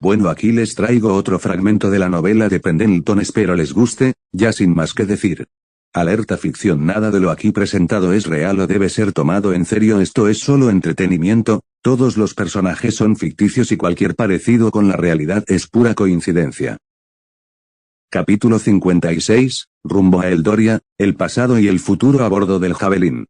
Bueno, aquí les traigo otro fragmento de la novela de Pendleton, espero les guste, ya sin más que decir. Alerta ficción, nada de lo aquí presentado es real o debe ser tomado en serio, esto es solo entretenimiento, todos los personajes son ficticios y cualquier parecido con la realidad es pura coincidencia. Capítulo 56, rumbo a Eldoria, el pasado y el futuro a bordo del Javelin.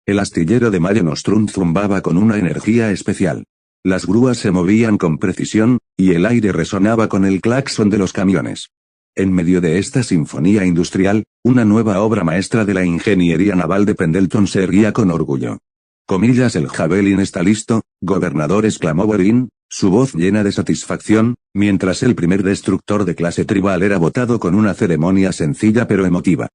El astillero de Mare Nostrum zumbaba con una energía especial. Las grúas se movían con precisión, y el aire resonaba con el claxon de los camiones. En medio de esta sinfonía industrial, una nueva obra maestra de la ingeniería naval de Pendleton se erguía con orgullo. Comillas, el Javelin está listo, gobernador, exclamó Borin, su voz llena de satisfacción, mientras el primer destructor de clase tribal era botado con una ceremonia sencilla pero emotiva.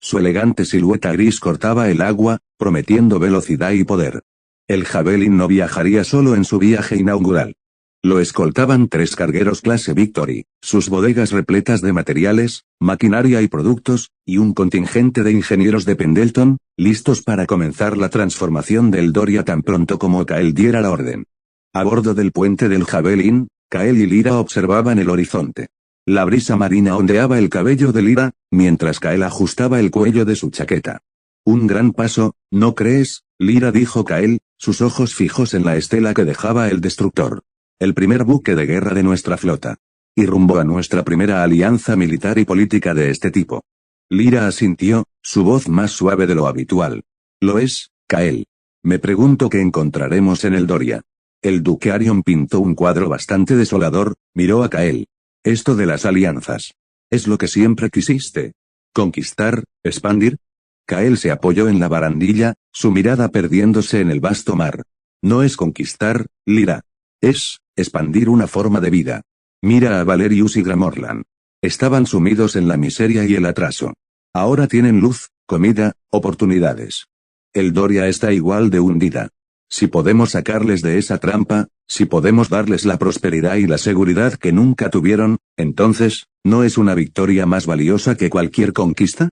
Su elegante silueta gris cortaba el agua, prometiendo velocidad y poder. El Javelin no viajaría solo en su viaje inaugural. Lo escoltaban 3 cargueros clase Victory, sus bodegas repletas de materiales, maquinaria y productos, y un contingente de ingenieros de Pendleton, listos para comenzar la transformación del Eldoria tan pronto como Kael diera la orden. A bordo del puente del Javelin, Kael y Lyra observaban el horizonte. La brisa marina ondeaba el cabello de Lyra, mientras Kael ajustaba el cuello de su chaqueta. Un gran paso, ¿no crees, Lyra?, dijo Kael, sus ojos fijos en la estela que dejaba el destructor. El primer buque de guerra de nuestra flota. Y rumbo a nuestra primera alianza militar y política de este tipo. Lyra asintió, su voz más suave de lo habitual. Lo es, Kael. Me pregunto qué encontraremos en Eldoria. El duque Arion pintó un cuadro bastante desolador, miró a Kael. Esto de las alianzas. ¿Es lo que siempre quisiste? ¿Conquistar, expandir? Kael se apoyó en la barandilla, su mirada perdiéndose en el vasto mar. No es conquistar, Lyra. Es, expandir una forma de vida. Mira a Valerius y Gramorlan. Estaban sumidos en la miseria y el atraso. Ahora tienen luz, comida, oportunidades. Eldoria está igual de hundida. Si podemos sacarles de esa trampa, si podemos darles la prosperidad y la seguridad que nunca tuvieron, entonces, ¿no es una victoria más valiosa que cualquier conquista?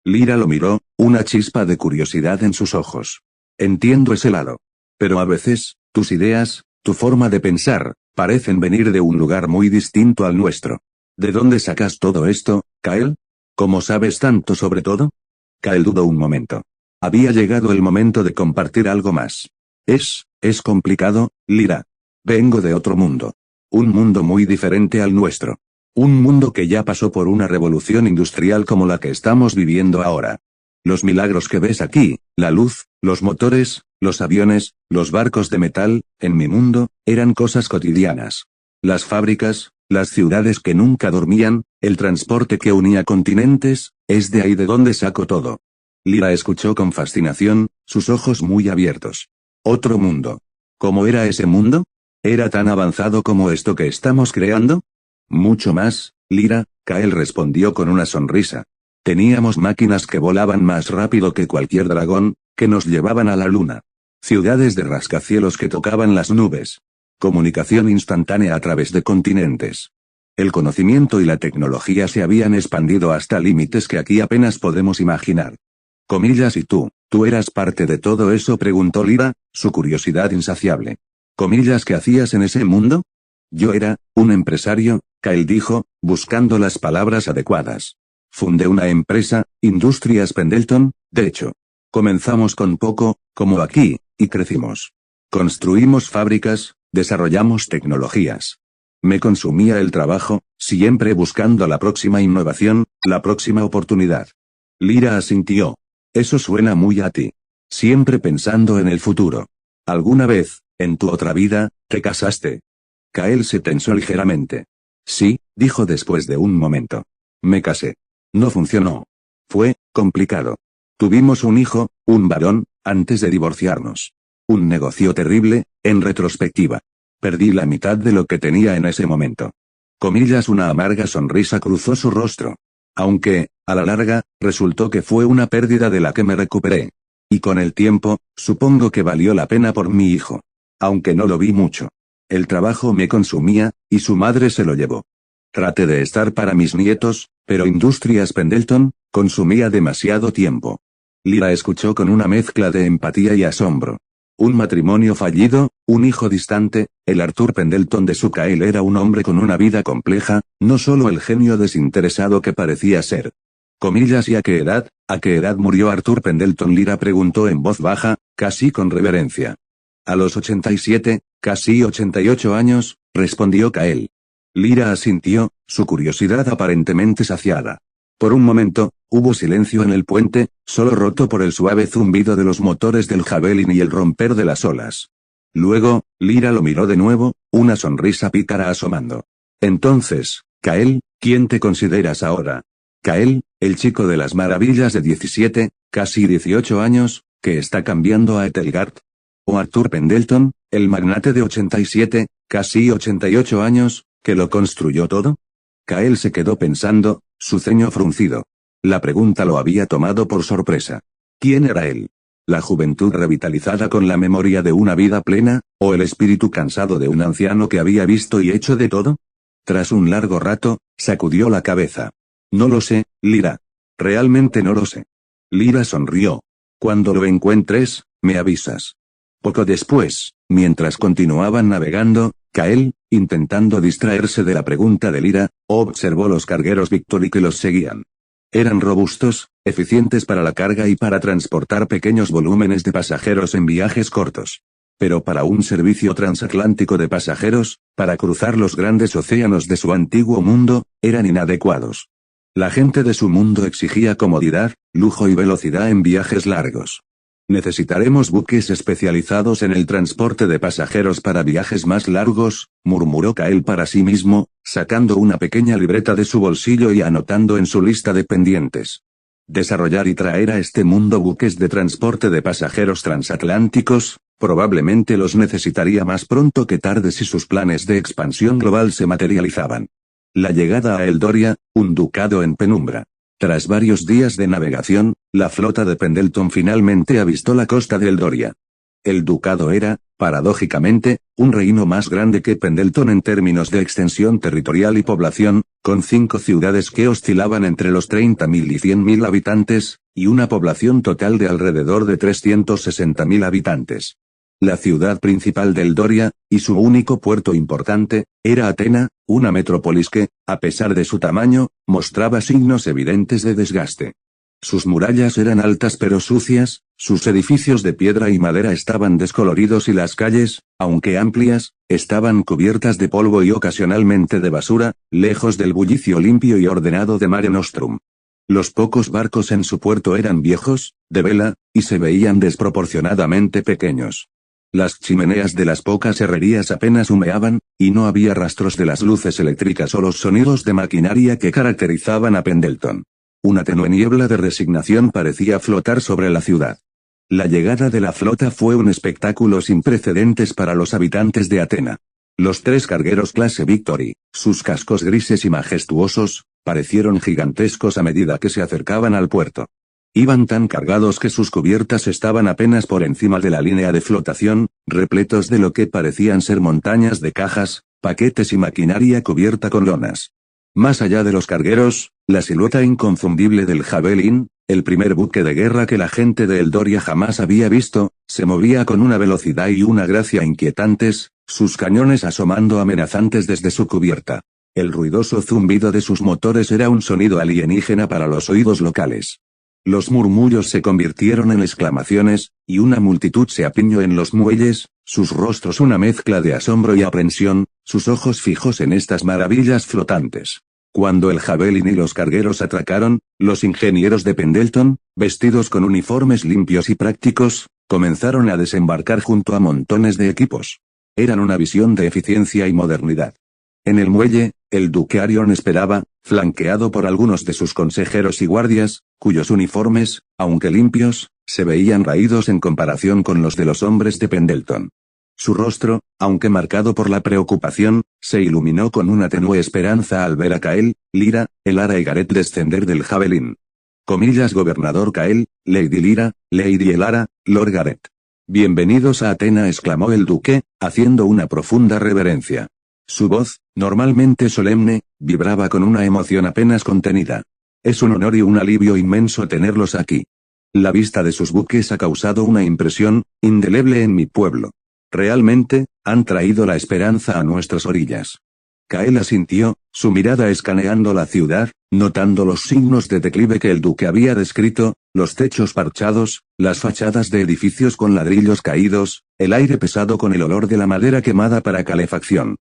Lyra lo miró, una chispa de curiosidad en sus ojos. Entiendo ese lado. Pero a veces, tus ideas, tu forma de pensar, parecen venir de un lugar muy distinto al nuestro. ¿De dónde sacas todo esto, Kael? ¿Cómo sabes tanto sobre todo? Kael dudó un momento. Había llegado el momento de compartir algo más. Es complicado, Lyra. Vengo de otro mundo. Un mundo muy diferente al nuestro. Un mundo que ya pasó por una revolución industrial como la que estamos viviendo ahora. Los milagros que ves aquí, la luz, los motores, los aviones, los barcos de metal, en mi mundo, eran cosas cotidianas. Las fábricas, las ciudades que nunca dormían, el transporte que unía continentes, es de ahí de donde saco todo. Lyra escuchó con fascinación, sus ojos muy abiertos. Otro mundo. ¿Cómo era ese mundo? ¿Era tan avanzado como esto que estamos creando? Mucho más, Lyra, Kael respondió con una sonrisa. Teníamos máquinas que volaban más rápido que cualquier dragón, que nos llevaban a la luna. Ciudades de rascacielos que tocaban las nubes. Comunicación instantánea a través de continentes. El conocimiento y la tecnología se habían expandido hasta límites que aquí apenas podemos imaginar. Comillas, ¿y tú eras parte de todo eso?, preguntó Lyra, su curiosidad insaciable. Comillas, ¿qué hacías en ese mundo? Yo era, un empresario, Kael dijo, buscando las palabras adecuadas. Fundé una empresa, Industrias Pendleton, de hecho. Comenzamos con poco, como aquí, y crecimos. Construimos fábricas, desarrollamos tecnologías. Me consumía el trabajo, siempre buscando la próxima innovación, la próxima oportunidad. Lyra asintió. Eso suena muy a ti. Siempre pensando en el futuro. ¿Alguna vez, en tu otra vida, te casaste? Kael se tensó ligeramente. Sí, dijo después de un momento. Me casé. No funcionó. Fue complicado. Tuvimos un hijo, un varón, antes de divorciarnos. Un negocio terrible, en retrospectiva. Perdí la mitad de lo que tenía en ese momento. Comillas, una amarga sonrisa cruzó su rostro. Aunque, a la larga, resultó que fue una pérdida de la que me recuperé. Y con el tiempo, supongo que valió la pena por mi hijo. Aunque no lo vi mucho. El trabajo me consumía, y su madre se lo llevó. Traté de estar para mis nietos, pero Industrias Pendleton, consumía demasiado tiempo. Lyra escuchó con una mezcla de empatía y asombro. Un matrimonio fallido, un hijo distante, el Arthur Pendleton de Sucael era un hombre con una vida compleja, no solo el genio desinteresado que parecía ser. Comillas. ¿Y a qué edad murió Arthur Pendleton? Lyra preguntó en voz baja, casi con reverencia. A los 87, casi 88 años, respondió Kael. Lyra asintió, su curiosidad aparentemente saciada. Por un momento, hubo silencio en el puente, solo roto por el suave zumbido de los motores del Javelin y el romper de las olas. Luego, Lyra lo miró de nuevo, una sonrisa pícara asomando. Entonces, Kael, ¿quién te consideras ahora? Kael, el chico de las maravillas de 17, casi 18 años, que está cambiando a Etelgard. ¿O Arthur Pendleton, el magnate de 87, casi 88 años, que lo construyó todo? Kael se quedó pensando, su ceño fruncido. La pregunta lo había tomado por sorpresa. ¿Quién era él? ¿La juventud revitalizada con la memoria de una vida plena, o el espíritu cansado de un anciano que había visto y hecho de todo? Tras un largo rato, sacudió la cabeza. No lo sé, Lyra. Realmente no lo sé. Lyra sonrió. Cuando lo encuentres, me avisas. Poco después, mientras continuaban navegando, Kael, intentando distraerse de la pregunta de Lyra, observó los cargueros Victory que los seguían. Eran robustos, eficientes para la carga y para transportar pequeños volúmenes de pasajeros en viajes cortos. Pero para un servicio transatlántico de pasajeros, para cruzar los grandes océanos de su antiguo mundo, eran inadecuados. La gente de su mundo exigía comodidad, lujo y velocidad en viajes largos. Necesitaremos buques especializados en el transporte de pasajeros para viajes más largos, murmuró Kael para sí mismo, sacando una pequeña libreta de su bolsillo y anotando en su lista de pendientes. Desarrollar y traer a este mundo buques de transporte de pasajeros transatlánticos, probablemente los necesitaría más pronto que tarde si sus planes de expansión global se materializaban. La llegada a Eldoria, un ducado en penumbra. Tras varios días de navegación, la flota de Pendleton finalmente avistó la costa de Eldoria. El ducado era, paradójicamente, un reino más grande que Pendleton en términos de extensión territorial y población, con 5 ciudades que oscilaban entre los 30.000 y 100.000 habitantes, y una población total de alrededor de 360.000 habitantes. La ciudad principal de Eldoria, y su único puerto importante, era Atena, una metrópolis que, a pesar de su tamaño, mostraba signos evidentes de desgaste. Sus murallas eran altas pero sucias, sus edificios de piedra y madera estaban descoloridos y las calles, aunque amplias, estaban cubiertas de polvo y ocasionalmente de basura, lejos del bullicio limpio y ordenado de Mare Nostrum. Los pocos barcos en su puerto eran viejos, de vela, y se veían desproporcionadamente pequeños. Las chimeneas de las pocas herrerías apenas humeaban, y no había rastros de las luces eléctricas o los sonidos de maquinaria que caracterizaban a Pendleton. Una tenue niebla de resignación parecía flotar sobre la ciudad. La llegada de la flota fue un espectáculo sin precedentes para los habitantes de Atena. Los 3 cargueros clase Victory, sus cascos grises y majestuosos, parecieron gigantescos a medida que se acercaban al puerto. Iban tan cargados que sus cubiertas estaban apenas por encima de la línea de flotación, repletos de lo que parecían ser montañas de cajas, paquetes y maquinaria cubierta con lonas. Más allá de los cargueros, la silueta inconfundible del Javelin, el primer buque de guerra que la gente de Eldoria jamás había visto, se movía con una velocidad y una gracia inquietantes, sus cañones asomando amenazantes desde su cubierta. El ruidoso zumbido de sus motores era un sonido alienígena para los oídos locales. Los murmullos se convirtieron en exclamaciones, y una multitud se apiñó en los muelles, sus rostros una mezcla de asombro y aprensión, sus ojos fijos en estas maravillas flotantes. Cuando el Javelin y los cargueros atracaron, los ingenieros de Pendleton, vestidos con uniformes limpios y prácticos, comenzaron a desembarcar junto a montones de equipos. Eran una visión de eficiencia y modernidad. En el muelle, el duque Arion esperaba, flanqueado por algunos de sus consejeros y guardias, cuyos uniformes, aunque limpios, se veían raídos en comparación con los de los hombres de Pendleton. Su rostro, aunque marcado por la preocupación, se iluminó con una tenue esperanza al ver a Kael, Lyra, Elara y Gareth descender del Javelin. Comillas Gobernador Kael, Lady Lyra, Lady Elara, Lord Gareth. Bienvenidos a Atena, exclamó el duque, haciendo una profunda reverencia. Su voz, normalmente solemne, vibraba con una emoción apenas contenida. Es un honor y un alivio inmenso tenerlos aquí. La vista de sus buques ha causado una impresión indeleble en mi pueblo. Realmente, han traído la esperanza a nuestras orillas. Kael asintió, su mirada escaneando la ciudad, notando los signos de declive que el duque había descrito, los techos parchados, las fachadas de edificios con ladrillos caídos, el aire pesado con el olor de la madera quemada para calefacción.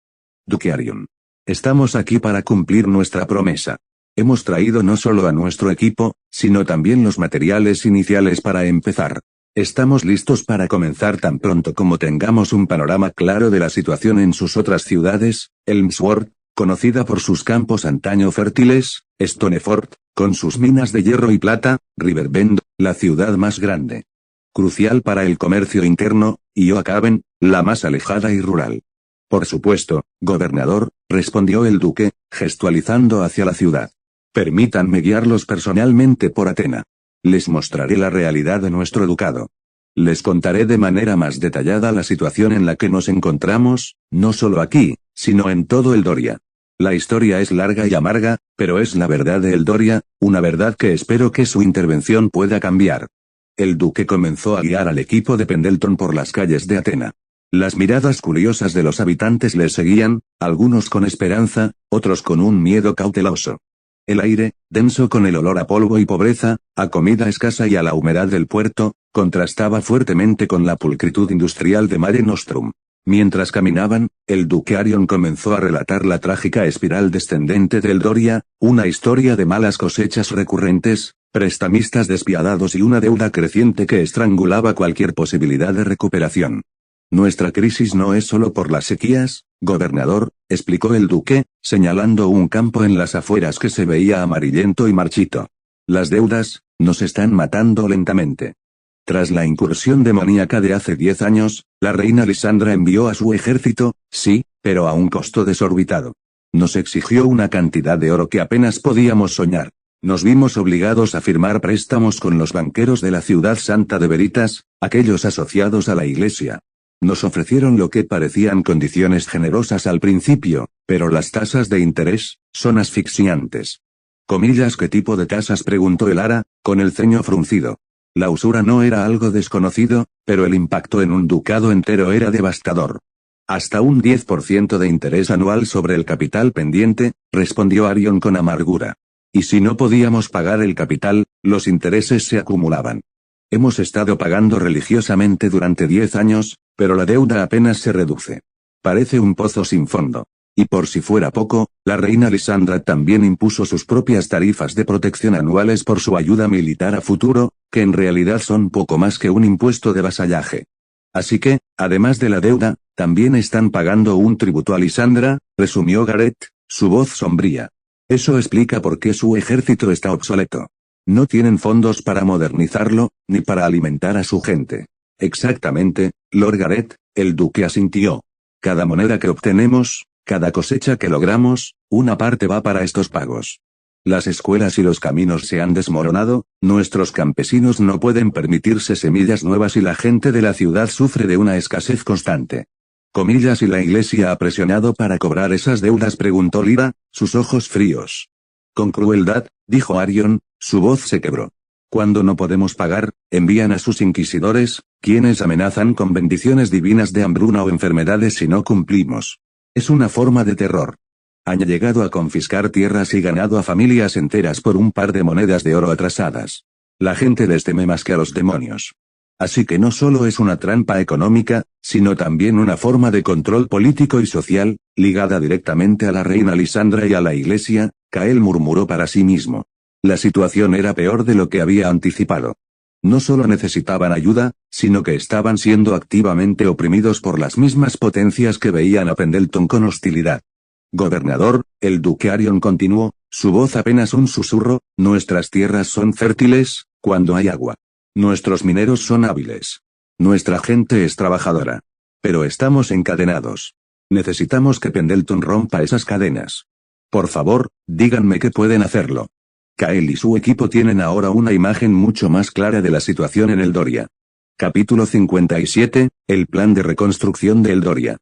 Duque Arion. Estamos aquí para cumplir nuestra promesa. Hemos traído no solo a nuestro equipo, sino también los materiales iniciales para empezar. Estamos listos para comenzar tan pronto como tengamos un panorama claro de la situación en sus otras ciudades, Elmsworth, conocida por sus campos antaño fértiles, Stoneford, con sus minas de hierro y plata, Riverbend, la ciudad más grande, crucial para el comercio interno, y Oakhaven, la más alejada y rural. Por supuesto, gobernador, respondió el duque, gestualizando hacia la ciudad. Permítanme guiarlos personalmente por Atena. Les mostraré la realidad de nuestro ducado. Les contaré de manera más detallada la situación en la que nos encontramos, no solo aquí, sino en todo Eldoria. La historia es larga y amarga, pero es la verdad de Eldoria, una verdad que espero que su intervención pueda cambiar. El duque comenzó a guiar al equipo de Pendleton por las calles de Atena. Las miradas curiosas de los habitantes les seguían, algunos con esperanza, otros con un miedo cauteloso. El aire, denso con el olor a polvo y pobreza, a comida escasa y a la humedad del puerto, contrastaba fuertemente con la pulcritud industrial de Mare Nostrum. Mientras caminaban, el duque Arion comenzó a relatar la trágica espiral descendente de Eldoria, una historia de malas cosechas recurrentes, prestamistas despiadados y una deuda creciente que estrangulaba cualquier posibilidad de recuperación. Nuestra crisis no es solo por las sequías, gobernador, explicó el duque, señalando un campo en las afueras que se veía amarillento y marchito. Las deudas, nos están matando lentamente. Tras la incursión demoníaca de hace 10 años, la reina Lisandra envió a su ejército, sí, pero a un costo desorbitado. Nos exigió una cantidad de oro que apenas podíamos soñar. Nos vimos obligados a firmar préstamos con los banqueros de la ciudad santa de Veritas, aquellos asociados a la iglesia. Nos ofrecieron lo que parecían condiciones generosas al principio, pero las tasas de interés son asfixiantes. ¿Comillas qué tipo de tasas?, preguntó el ara, con el ceño fruncido. La usura no era algo desconocido, pero el impacto en un ducado entero era devastador. Hasta un 10% de interés anual sobre el capital pendiente, respondió Arion con amargura. Y si no podíamos pagar el capital, los intereses se acumulaban. Hemos estado pagando religiosamente durante 10 años, pero la deuda apenas se reduce. Parece un pozo sin fondo. Y por si fuera poco, la reina Lisandra también impuso sus propias tarifas de protección anuales por su ayuda militar a futuro, que en realidad son poco más que un impuesto de vasallaje. Así que, además de la deuda, también están pagando un tributo a Lisandra, resumió Gareth, su voz sombría. Eso explica por qué su ejército está obsoleto. No tienen fondos para modernizarlo, ni para alimentar a su gente. Exactamente, Lord Gareth, el duque asintió. Cada moneda que obtenemos, cada cosecha que logramos, una parte va para estos pagos. Las escuelas y los caminos se han desmoronado, nuestros campesinos no pueden permitirse semillas nuevas y la gente de la ciudad sufre de una escasez constante. Comillas, y la iglesia ha presionado para cobrar esas deudas, preguntó Lyra, sus ojos fríos. Con crueldad, dijo Arion, su voz se quebró. Cuando no podemos pagar, envían a sus inquisidores, quienes amenazan con bendiciones divinas de hambruna o enfermedades si no cumplimos. Es una forma de terror. Han llegado a confiscar tierras y ganado a familias enteras por un par de monedas de oro atrasadas. La gente les teme más que a los demonios. Así que no solo es una trampa económica, sino también una forma de control político y social, ligada directamente a la reina Lisandra y a la iglesia, Kael murmuró para sí mismo. La situación era peor de lo que había anticipado. No solo necesitaban ayuda, sino que estaban siendo activamente oprimidos por las mismas potencias que veían a Pendleton con hostilidad. Gobernador, el duque Arion continuó, su voz apenas un susurro, nuestras tierras son fértiles, cuando hay agua. Nuestros mineros son hábiles. Nuestra gente es trabajadora. Pero estamos encadenados. Necesitamos que Pendleton rompa esas cadenas. Por favor, díganme que pueden hacerlo. Kael y su equipo tienen ahora una imagen mucho más clara de la situación en Eldoria. Capítulo 57, el plan de reconstrucción de Eldoria.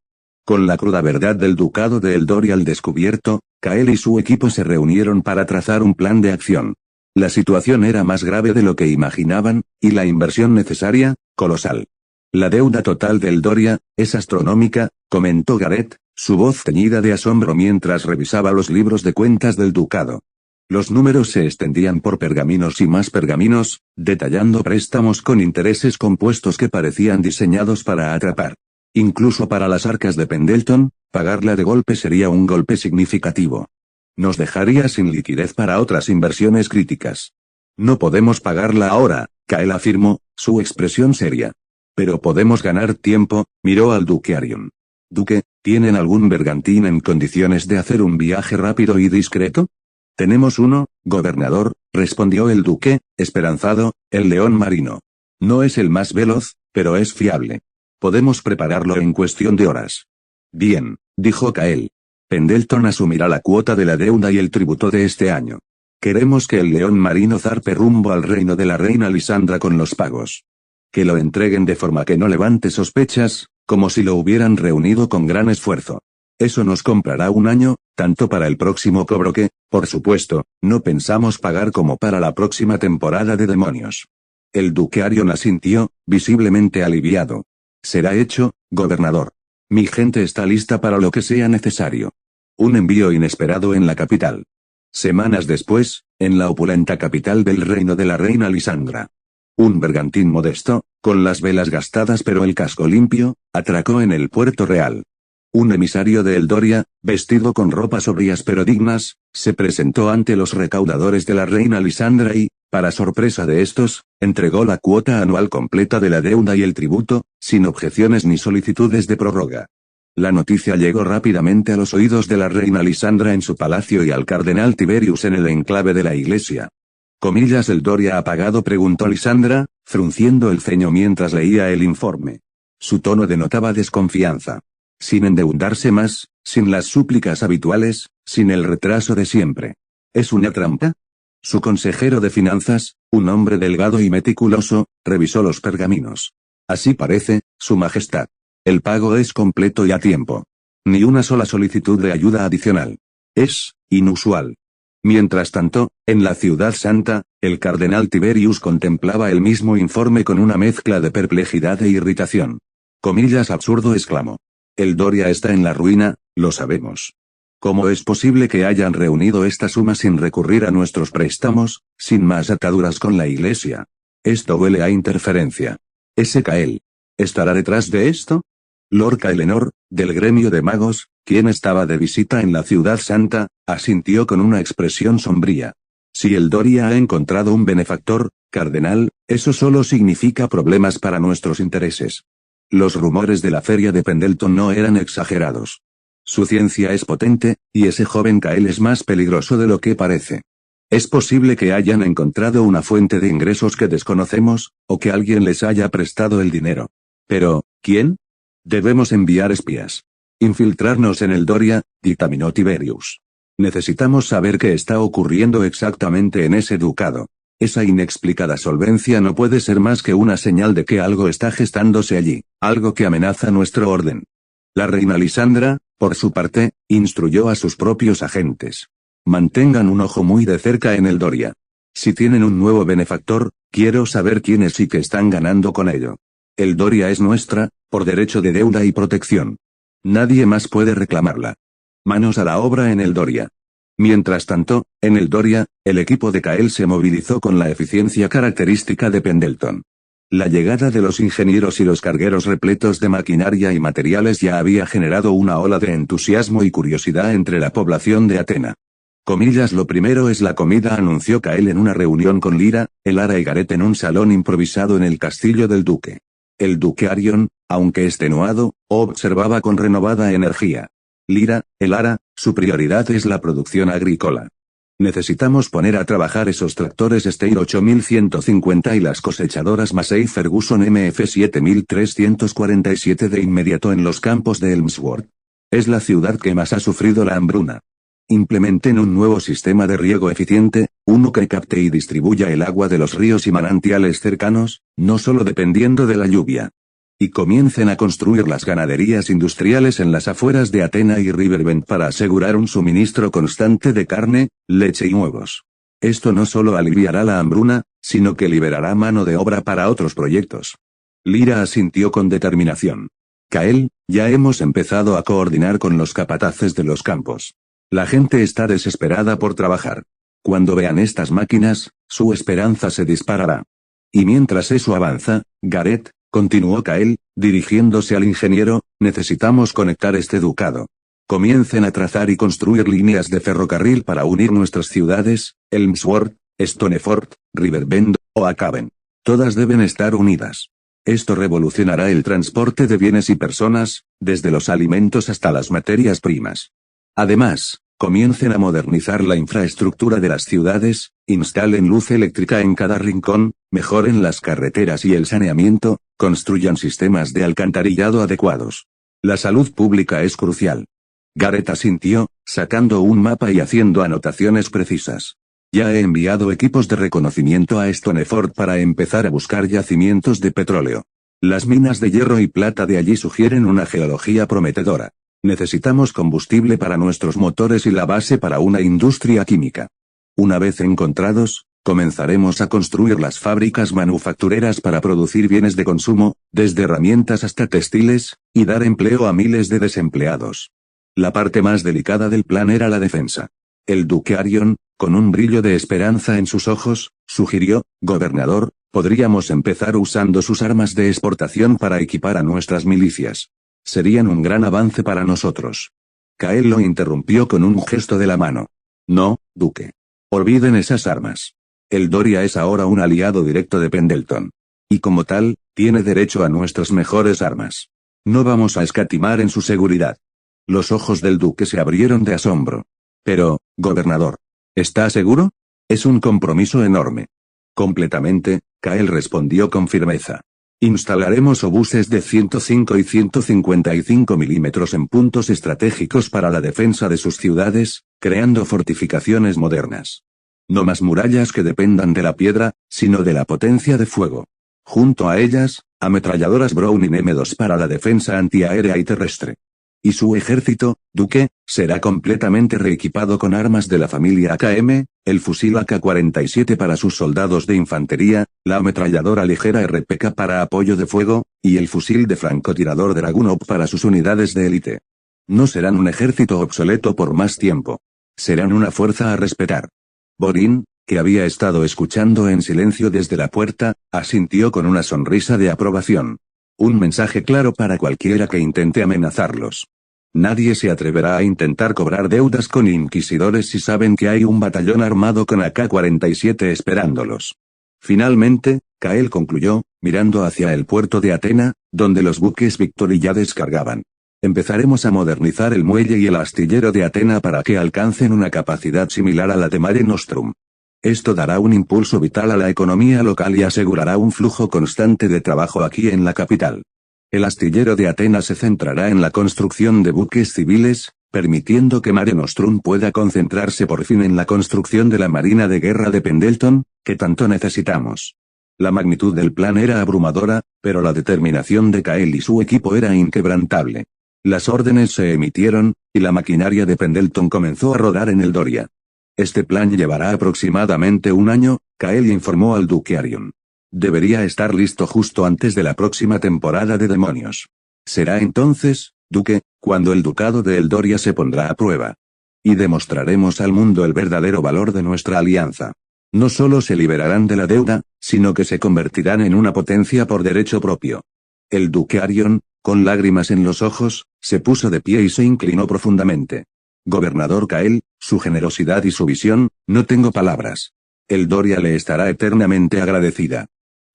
Con la cruda verdad del ducado de Eldoria al descubierto, Kael y su equipo se reunieron para trazar un plan de acción. La situación era más grave de lo que imaginaban, y la inversión necesaria, colosal. La deuda total del Doria es astronómica, comentó Gareth, su voz teñida de asombro mientras revisaba los libros de cuentas del ducado. Los números se extendían por pergaminos y más pergaminos, detallando préstamos con intereses compuestos que parecían diseñados para atrapar. Incluso para las arcas de Pendleton, pagarla de golpe sería un golpe significativo. Nos dejaría sin liquidez para otras inversiones críticas. No podemos pagarla ahora, Kael afirmó, su expresión seria. Pero podemos ganar tiempo, miró al duque Arion. Duque, ¿tienen algún bergantín en condiciones de hacer un viaje rápido y discreto? Tenemos uno, gobernador, respondió el duque, esperanzado, el león marino. No es el más veloz, pero es fiable. Podemos prepararlo en cuestión de horas. Bien, dijo Kael. Pendleton asumirá la cuota de la deuda y el tributo de este año. Queremos que el león marino zarpe rumbo al reino de la reina Lisandra con los pagos. Que lo entreguen de forma que no levante sospechas, como si lo hubieran reunido con gran esfuerzo. Eso nos comprará un año, tanto para el próximo cobro que, por supuesto, no pensamos pagar como para la próxima temporada de demonios. El duque Arion asintió, visiblemente aliviado. Será hecho, gobernador. Mi gente está lista para lo que sea necesario. Un envío inesperado en la capital. Semanas después, en la opulenta capital del reino de la reina Lisandra. Un bergantín modesto, con las velas gastadas pero el casco limpio, atracó en el puerto real. Un emisario de Eldoria, vestido con ropas sobrias pero dignas, se presentó ante los recaudadores de la reina Lisandra y, para sorpresa de estos, entregó la cuota anual completa de la deuda y el tributo, sin objeciones ni solicitudes de prórroga. La noticia llegó rápidamente a los oídos de la reina Lisandra en su palacio y al cardenal Tiberius en el enclave de la iglesia. ¿Comillas Eldoria ha pagado?, preguntó Lisandra, frunciendo el ceño mientras leía el informe. Su tono denotaba desconfianza. Sin endeudarse más, sin las súplicas habituales, sin el retraso de siempre. ¿Es una trampa? Su consejero de finanzas, un hombre delgado y meticuloso, revisó los pergaminos. Así parece, Su Majestad. El pago es completo y a tiempo. Ni una sola solicitud de ayuda adicional. Es inusual. Mientras tanto, en la ciudad santa, el cardenal Tiberius contemplaba el mismo informe con una mezcla de perplejidad e irritación. Comillas absurdo, exclamó. El Doria está en la ruina, lo sabemos. ¿Cómo es posible que hayan reunido esta suma sin recurrir a nuestros préstamos, sin más ataduras con la iglesia? Esto huele a interferencia. ¿Ese Kael estará detrás de esto? Lord Kaelenor, del gremio de magos, quien estaba de visita en la ciudad santa, asintió con una expresión sombría. Si el Doria ha encontrado un benefactor, cardenal, eso solo significa problemas para nuestros intereses. Los rumores de la feria de Pendleton no eran exagerados. Su ciencia es potente, y ese joven Kael es más peligroso de lo que parece. Es posible que hayan encontrado una fuente de ingresos que desconocemos, o que alguien les haya prestado el dinero. Pero, ¿quién? Debemos enviar espías. Infiltrarnos en el Doria, dictaminó Tiberius. Necesitamos saber qué está ocurriendo exactamente en ese ducado. Esa inexplicada solvencia no puede ser más que una señal de que algo está gestándose allí, algo que amenaza nuestro orden. La reina Lisandra, por su parte, instruyó a sus propios agentes. Mantengan un ojo muy de cerca en el Doria. Si tienen un nuevo benefactor, quiero saber quiénes y qué están ganando con ello. El Doria es nuestra, por derecho de deuda y protección. Nadie más puede reclamarla. Manos a la obra en el Doria. Mientras tanto, en el Doria, el equipo de Kael se movilizó con la eficiencia característica de Pendleton. La llegada de los ingenieros y los cargueros repletos de maquinaria y materiales ya había generado una ola de entusiasmo y curiosidad entre la población de Atena. Comillas, lo primero es la comida, anunció Kael en una reunión con Lyra, Elara y Gareth en un salón improvisado en el castillo del duque. El duque Arion, aunque extenuado, observaba con renovada energía. Lyra, Elara, su prioridad es la producción agrícola. Necesitamos poner a trabajar esos tractores Steyr 8150 y las cosechadoras Massey Ferguson MF 7347 de inmediato en los campos de Elmsworth. Es la ciudad que más ha sufrido la hambruna. Implementen un nuevo sistema de riego eficiente, uno que capte y distribuya el agua de los ríos y manantiales cercanos, no solo dependiendo de la lluvia. Y comiencen a construir las ganaderías industriales en las afueras de Atena y Riverbend para asegurar un suministro constante de carne, leche y huevos. Esto no solo aliviará la hambruna, sino que liberará mano de obra para otros proyectos. Lyra asintió con determinación. Kael, ya hemos empezado a coordinar con los capataces de los campos. La gente está desesperada por trabajar. Cuando vean estas máquinas, su esperanza se disparará. Y mientras eso avanza, Gareth, continuó Kael, dirigiéndose al ingeniero, necesitamos conectar este ducado. Comiencen a trazar y construir líneas de ferrocarril para unir nuestras ciudades, Elmsworth, Stoneford, Riverbend, o Acaben. Todas deben estar unidas. Esto revolucionará el transporte de bienes y personas, desde los alimentos hasta las materias primas. Además, comiencen a modernizar la infraestructura de las ciudades, instalen luz eléctrica en cada rincón, mejoren las carreteras y el saneamiento, construyan sistemas de alcantarillado adecuados. La salud pública es crucial. Gareth asintió, sacando un mapa y haciendo anotaciones precisas. Ya he enviado equipos de reconocimiento a Stoneford para empezar a buscar yacimientos de petróleo. Las minas de hierro y plata de allí sugieren una geología prometedora. Necesitamos combustible para nuestros motores y la base para una industria química. Una vez encontrados, comenzaremos a construir las fábricas manufactureras para producir bienes de consumo, desde herramientas hasta textiles, y dar empleo a miles de desempleados. La parte más delicada del plan era la defensa. El duque Arion, con un brillo de esperanza en sus ojos, sugirió, gobernador, podríamos empezar usando sus armas de exportación para equipar a nuestras milicias. Serían un gran avance para nosotros. Kael lo interrumpió con un gesto de la mano. No, duque. Olviden esas armas. El Doria es ahora un aliado directo de Pendleton. Y como tal, tiene derecho a nuestras mejores armas. No vamos a escatimar en su seguridad. Los ojos del duque se abrieron de asombro. Pero, gobernador, ¿está seguro? Es un compromiso enorme. Completamente, Kael respondió con firmeza. Instalaremos obuses de 105 y 155 milímetros en puntos estratégicos para la defensa de sus ciudades, creando fortificaciones modernas. No más murallas que dependan de la piedra, sino de la potencia de fuego. Junto a ellas, ametralladoras Browning M2 para la defensa antiaérea y terrestre. Y su ejército, duque, será completamente reequipado con armas de la familia AKM, el fusil AK-47 para sus soldados de infantería, la ametralladora ligera RPK para apoyo de fuego, y el fusil de francotirador Dragunov para sus unidades de élite. No serán un ejército obsoleto por más tiempo. Serán una fuerza a respetar. Borin, que había estado escuchando en silencio desde la puerta, asintió con una sonrisa de aprobación. Un mensaje claro para cualquiera que intente amenazarlos. Nadie se atreverá a intentar cobrar deudas con inquisidores si saben que hay un batallón armado con AK-47 esperándolos. Finalmente, Kael concluyó, mirando hacia el puerto de Atena, donde los buques Victory ya descargaban. Empezaremos a modernizar el muelle y el astillero de Atena para que alcancen una capacidad similar a la de Mare Nostrum. Esto dará un impulso vital a la economía local y asegurará un flujo constante de trabajo aquí en la capital. El astillero de Atenas se centrará en la construcción de buques civiles, permitiendo que Mare Nostrum pueda concentrarse por fin en la construcción de la marina de guerra de Pendleton, que tanto necesitamos. La magnitud del plan era abrumadora, pero la determinación de Kael y su equipo era inquebrantable. Las órdenes se emitieron, y la maquinaria de Pendleton comenzó a rodar en el Doria. Este plan llevará aproximadamente un año, Kael informó al duque Arion. Debería estar listo justo antes de la próxima temporada de demonios. Será entonces, duque, cuando el ducado de Eldoria se pondrá a prueba. Y demostraremos al mundo el verdadero valor de nuestra alianza. No solo se liberarán de la deuda, sino que se convertirán en una potencia por derecho propio. El duque Arion, con lágrimas en los ojos, se puso de pie y se inclinó profundamente. Gobernador Kael, su generosidad y su visión, no tengo palabras. Eldoria le estará eternamente agradecida.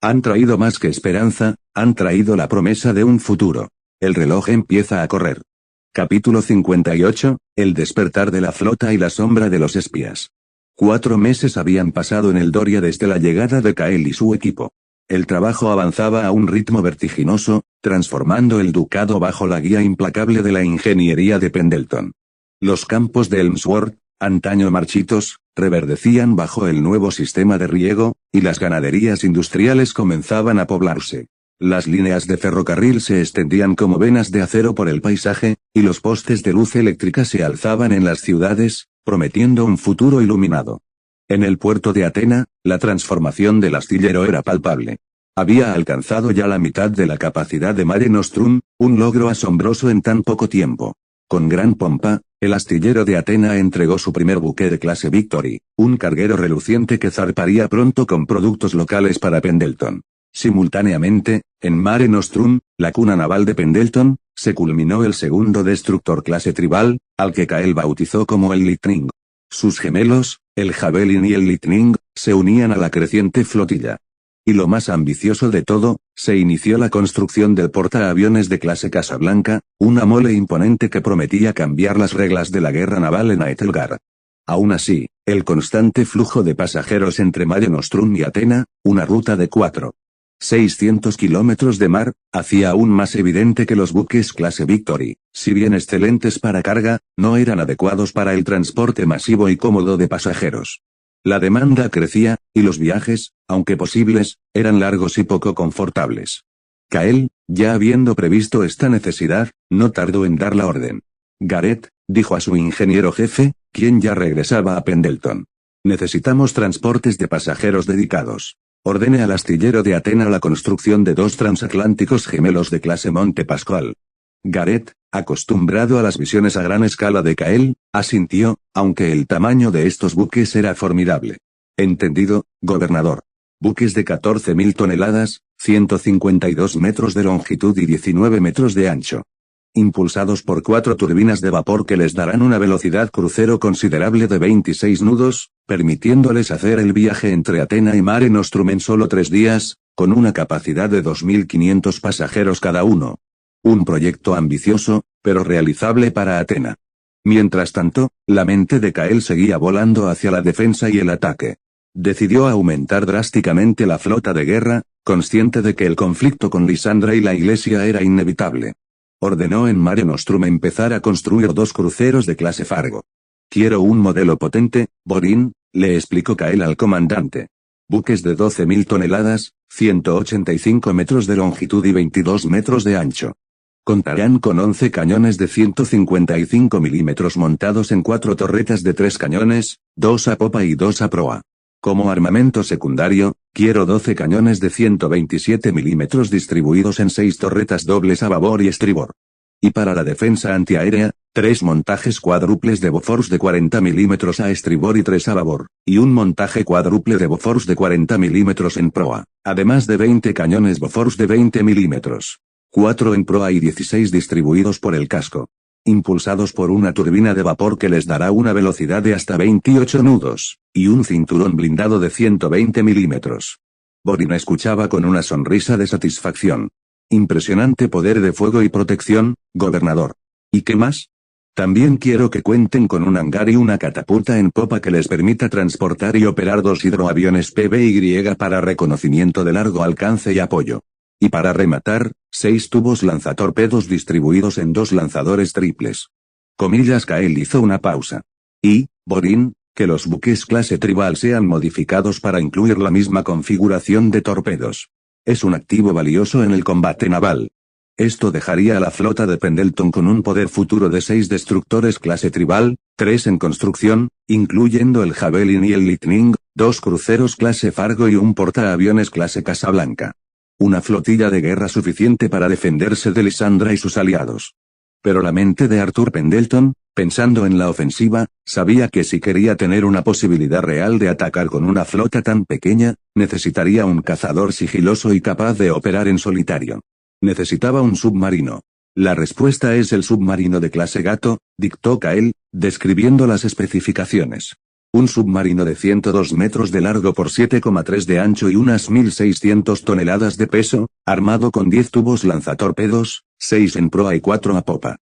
Han traído más que esperanza, han traído la promesa de un futuro. El reloj empieza a correr. Capítulo 58, el despertar de la flota y la sombra de los espías. 4 meses habían pasado en Eldoria desde la llegada de Kael y su equipo. El trabajo avanzaba a un ritmo vertiginoso, transformando el ducado bajo la guía implacable de la ingeniería de Pendleton. Los campos de Elmsworth, antaño marchitos, reverdecían bajo el nuevo sistema de riego, y las ganaderías industriales comenzaban a poblarse. Las líneas de ferrocarril se extendían como venas de acero por el paisaje, y los postes de luz eléctrica se alzaban en las ciudades, prometiendo un futuro iluminado. En el puerto de Atena, la transformación del astillero era palpable. Había alcanzado ya la mitad de la capacidad de Mare Nostrum, un logro asombroso en tan poco tiempo. Con gran pompa, el astillero de Atena entregó su primer buque de clase Victory, un carguero reluciente que zarparía pronto con productos locales para Pendleton. Simultáneamente, en Mare Nostrum, la cuna naval de Pendleton, se culminó el segundo destructor clase Tribal, al que Kael bautizó como el Lightning. Sus gemelos, el Javelin y el Lightning, se unían a la creciente flotilla. Y lo más ambicioso de todo, se inició la construcción del portaaviones de clase Casablanca, una mole imponente que prometía cambiar las reglas de la guerra naval en Aethelgar. Aún así, el constante flujo de pasajeros entre Mare Nostrum y Atena, una ruta de 400 kilómetros de mar, hacía aún más evidente que los buques clase Victory, si bien excelentes para carga, no eran adecuados para el transporte masivo y cómodo de pasajeros. La demanda crecía, y los viajes, aunque posibles, eran largos y poco confortables. Kael, ya habiendo previsto esta necesidad, no tardó en dar la orden. Gareth, dijo a su ingeniero jefe, quien ya regresaba a Pendleton. Necesitamos transportes de pasajeros dedicados. Ordene al astillero de Atena la construcción de 2 transatlánticos gemelos de clase Monte Pascual. Gareth, acostumbrado a las visiones a gran escala de Kael, asintió, aunque el tamaño de estos buques era formidable. Entendido, gobernador. Buques de 14.000 toneladas, 152 metros de longitud y 19 metros de ancho. Impulsados por 4 turbinas de vapor que les darán una velocidad crucero considerable de 26 nudos, permitiéndoles hacer el viaje entre Atena y Mare Nostrum en solo 3 días, con una capacidad de 2.500 pasajeros cada uno. Un proyecto ambicioso, pero realizable para Atena. Mientras tanto, la mente de Kael seguía volando hacia la defensa y el ataque. Decidió aumentar drásticamente la flota de guerra, consciente de que el conflicto con Lisandra y la Iglesia era inevitable. Ordenó en Mare Nostrum empezar a construir 2 cruceros de clase Fargo. Quiero un modelo potente, Borin, le explicó Kael al comandante. Buques de 12.000 toneladas, 185 metros de longitud y 22 metros de ancho. Contarán con 11 cañones de 155 milímetros montados en 4 torretas de 3 cañones, 2 a popa y 2 a proa. Como armamento secundario, quiero 12 cañones de 127 milímetros distribuidos en 6 torretas dobles a babor y estribor. Y para la defensa antiaérea, 3 montajes cuádruples de Bofors de 40 milímetros a estribor y 3 a babor, y un montaje cuádruple de Bofors de 40 milímetros en proa, además de 20 cañones Bofors de 20 milímetros. 4 en proa y 16 distribuidos por el casco. Impulsados por una turbina de vapor que les dará una velocidad de hasta 28 nudos, y un cinturón blindado de 120 milímetros. Borin escuchaba con una sonrisa de satisfacción. Impresionante poder de fuego y protección, gobernador. ¿Y qué más? También quiero que cuenten con un hangar y una catapulta en popa que les permita transportar y operar 2 hidroaviones PBY para reconocimiento de largo alcance y apoyo. Y para rematar, 6 tubos lanzatorpedos distribuidos en 2 lanzadores triples. Comillas. Kael hizo una pausa. Y, Borin, que los buques clase Tribal sean modificados para incluir la misma configuración de torpedos. Es un activo valioso en el combate naval. Esto dejaría a la flota de Pendleton con un poder futuro de 6 destructores clase Tribal, 3 en construcción, incluyendo el Javelin y el Lightning, 2 cruceros clase Fargo y un portaaviones clase Casablanca. Una flotilla de guerra suficiente para defenderse de Lisandra y sus aliados. Pero la mente de Arthur Pendleton, pensando en la ofensiva, sabía que si quería tener una posibilidad real de atacar con una flota tan pequeña, necesitaría un cazador sigiloso y capaz de operar en solitario. Necesitaba un submarino. La respuesta es el submarino de clase Gato, dictó Kael, describiendo las especificaciones. Un submarino de 102 metros de largo por 7,3 de ancho y unas 1.600 toneladas de peso, armado con 10 tubos lanzatorpedos, 6 en proa y 4 a popa.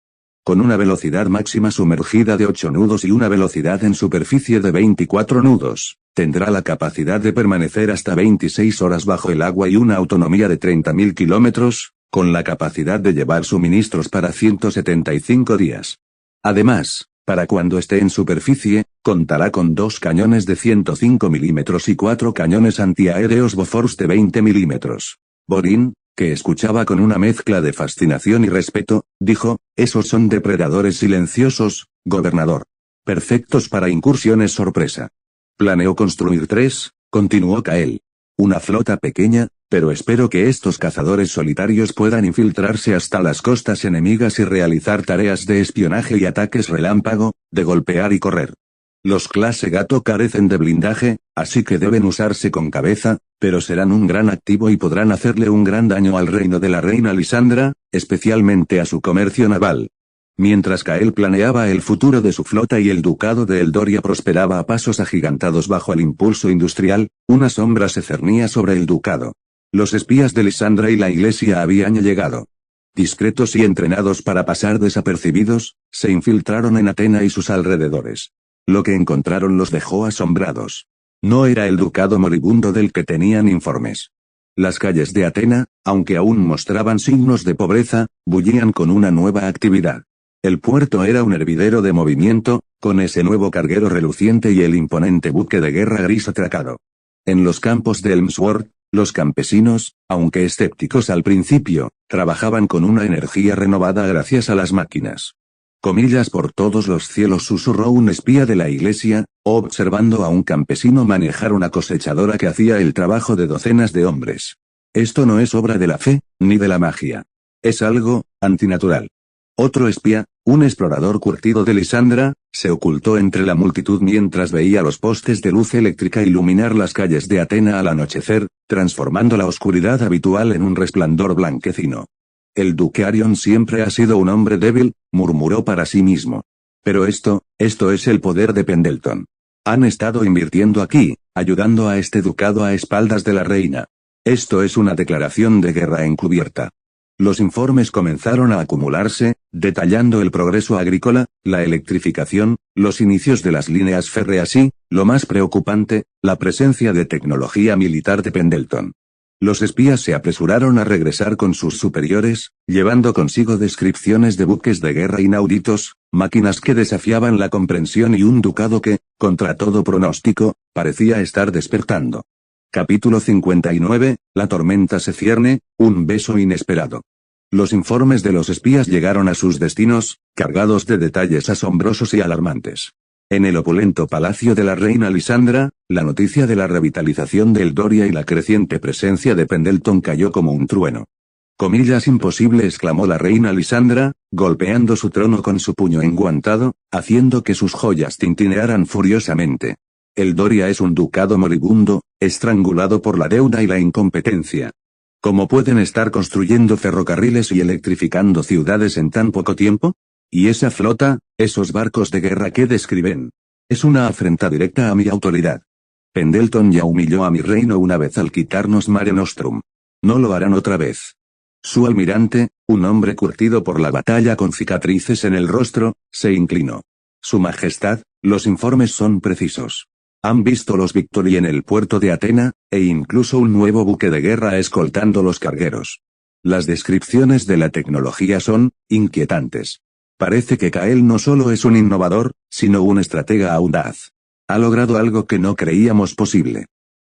Con una velocidad máxima sumergida de 8 nudos y una velocidad en superficie de 24 nudos, tendrá la capacidad de permanecer hasta 26 horas bajo el agua y una autonomía de 30.000 kilómetros, con la capacidad de llevar suministros para 175 días. Además, para cuando esté en superficie, contará con 2 cañones de 105 milímetros y 4 cañones antiaéreos Bofors de 20 milímetros. Borin, que escuchaba con una mezcla de fascinación y respeto, dijo, esos son depredadores silenciosos, gobernador. Perfectos para incursiones sorpresa. Planeo construir 3, continuó Kael. Una flota pequeña, pero espero que estos cazadores solitarios puedan infiltrarse hasta las costas enemigas y realizar tareas de espionaje y ataques relámpago, de golpear y correr. Los clase gato carecen de blindaje, así que deben usarse con cabeza, pero serán un gran activo y podrán hacerle un gran daño al reino de la reina Lisandra, especialmente a su comercio naval. Mientras Kael planeaba el futuro de su flota y el ducado de Eldoria prosperaba a pasos agigantados bajo el impulso industrial, una sombra se cernía sobre el ducado. Los espías de Lisandra y la iglesia habían llegado. Discretos y entrenados para pasar desapercibidos, se infiltraron en Atena y sus alrededores. Lo que encontraron los dejó asombrados. No era el ducado moribundo del que tenían informes. Las calles de Atena, aunque aún mostraban signos de pobreza, bullían con una nueva actividad. El puerto era un hervidero de movimiento, con ese nuevo carguero reluciente y el imponente buque de guerra gris atracado. En los campos de Elmsworth, los campesinos, aunque escépticos al principio, trabajaban con una energía renovada gracias a las máquinas. Comillas por todos los cielos, susurró un espía de la iglesia, observando a un campesino manejar una cosechadora que hacía el trabajo de docenas de hombres. Esto no es obra de la fe, ni de la magia. Es algo antinatural. Otro espía, un explorador curtido de Lisandra, se ocultó entre la multitud mientras veía los postes de luz eléctrica iluminar las calles de Atena al anochecer, transformando la oscuridad habitual en un resplandor blanquecino. El duque Arion siempre ha sido un hombre débil, murmuró para sí mismo. Pero esto es el poder de Pendleton. Han estado invirtiendo aquí, ayudando a este ducado a espaldas de la reina. Esto es una declaración de guerra encubierta. Los informes comenzaron a acumularse, detallando el progreso agrícola, la electrificación, los inicios de las líneas férreas y, lo más preocupante, la presencia de tecnología militar de Pendleton. Los espías se apresuraron a regresar con sus superiores, llevando consigo descripciones de buques de guerra inauditos, máquinas que desafiaban la comprensión y un ducado que, contra todo pronóstico, parecía estar despertando. Capítulo 59, la tormenta se cierne, un beso inesperado. Los informes de los espías llegaron a sus destinos, cargados de detalles asombrosos y alarmantes. En el opulento palacio de la reina Lisandra, la noticia de la revitalización de Eldoria y la creciente presencia de Pendleton cayó como un trueno. Comillas imposible, exclamó la reina Lisandra, golpeando su trono con su puño enguantado, haciendo que sus joyas tintinearan furiosamente. Eldoria es un ducado moribundo, estrangulado por la deuda y la incompetencia. ¿Cómo pueden estar construyendo ferrocarriles y electrificando ciudades en tan poco tiempo? ¿Y esa flota, esos barcos de guerra que describen? Es una afrenta directa a mi autoridad. Pendleton ya humilló a mi reino una vez al quitarnos Mare Nostrum. No lo harán otra vez. Su almirante, un hombre curtido por la batalla con cicatrices en el rostro, se inclinó. Su Majestad, los informes son precisos. Han visto los Victory en el puerto de Atena, e incluso un nuevo buque de guerra escoltando los cargueros. Las descripciones de la tecnología son inquietantes. Parece que Kael no solo es un innovador, sino un estratega audaz. Ha logrado algo que no creíamos posible.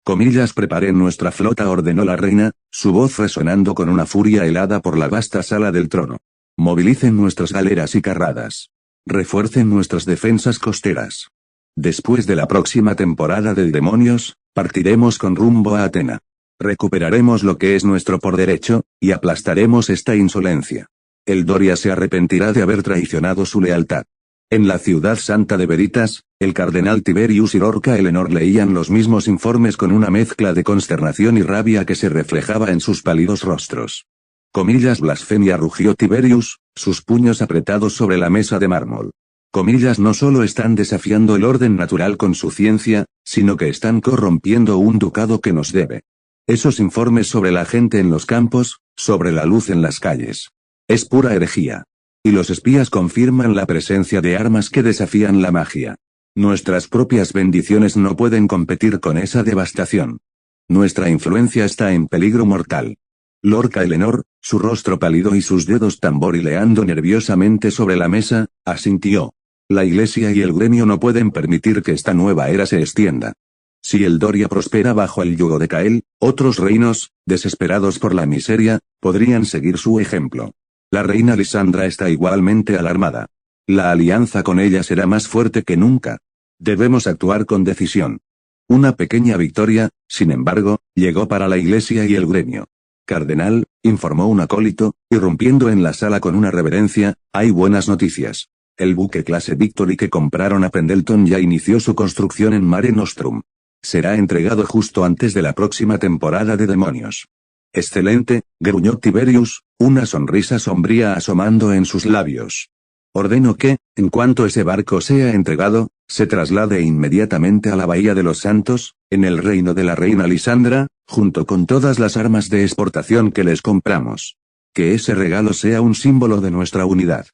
Comillas, preparen nuestra flota, ordenó la reina, su voz resonando con una furia helada por la vasta sala del trono. Movilicen nuestras galeras y carradas. Refuercen nuestras defensas costeras. Después de la próxima temporada de demonios, partiremos con rumbo a Atena. Recuperaremos lo que es nuestro por derecho, y aplastaremos esta insolencia. Eldoria se arrepentirá de haber traicionado su lealtad. En la ciudad santa de Veritas, el cardenal Tiberius y Lorca Eleanor leían los mismos informes con una mezcla de consternación y rabia que se reflejaba en sus pálidos rostros. Comillas, blasfemia, rugió Tiberius, sus puños apretados sobre la mesa de mármol. Comillas, no solo están desafiando el orden natural con su ciencia, sino que están corrompiendo un ducado que nos debe. Esos informes sobre la gente en los campos, sobre la luz en las calles. Es pura herejía. Y los espías confirman la presencia de armas que desafían la magia. Nuestras propias bendiciones no pueden competir con esa devastación. Nuestra influencia está en peligro mortal. Lorca Eleanor, su rostro pálido y sus dedos tamborileando nerviosamente sobre la mesa, asintió. La iglesia y el gremio no pueden permitir que esta nueva era se extienda. Si Eldoria prospera bajo el yugo de Kael, otros reinos, desesperados por la miseria, podrían seguir su ejemplo. La reina Lisandra está igualmente alarmada. La alianza con ella será más fuerte que nunca. Debemos actuar con decisión. Una pequeña victoria, sin embargo, llegó para la iglesia y el gremio. Cardenal, informó un acólito, irrumpiendo en la sala con una reverencia, hay buenas noticias. El buque clase Victory que compraron a Pendleton ya inició su construcción en Mare Nostrum. Será entregado justo antes de la próxima temporada de demonios. Excelente, gruñó Tiberius, una sonrisa sombría asomando en sus labios. Ordeno que, en cuanto ese barco sea entregado, se traslade inmediatamente a la Bahía de los Santos, en el reino de la reina Lisandra, junto con todas las armas de exportación que les compramos. Que ese regalo sea un símbolo de nuestra unidad.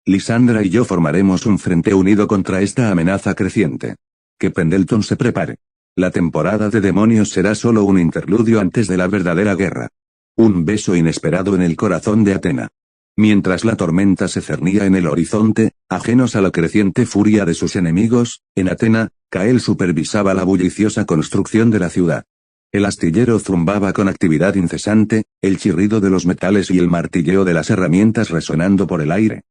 Lisandra y yo formaremos un frente unido contra esta amenaza creciente. Que Pendleton se prepare. La temporada de demonios será solo un interludio antes de la verdadera guerra. Un beso inesperado en el corazón de Atena. Mientras la tormenta se cernía en el horizonte, ajenos a la creciente furia de sus enemigos, en Atena, Cael supervisaba la bulliciosa construcción de la ciudad. El astillero zumbaba con actividad incesante, el chirrido de los metales y el martilleo de las herramientas resonando por el aire.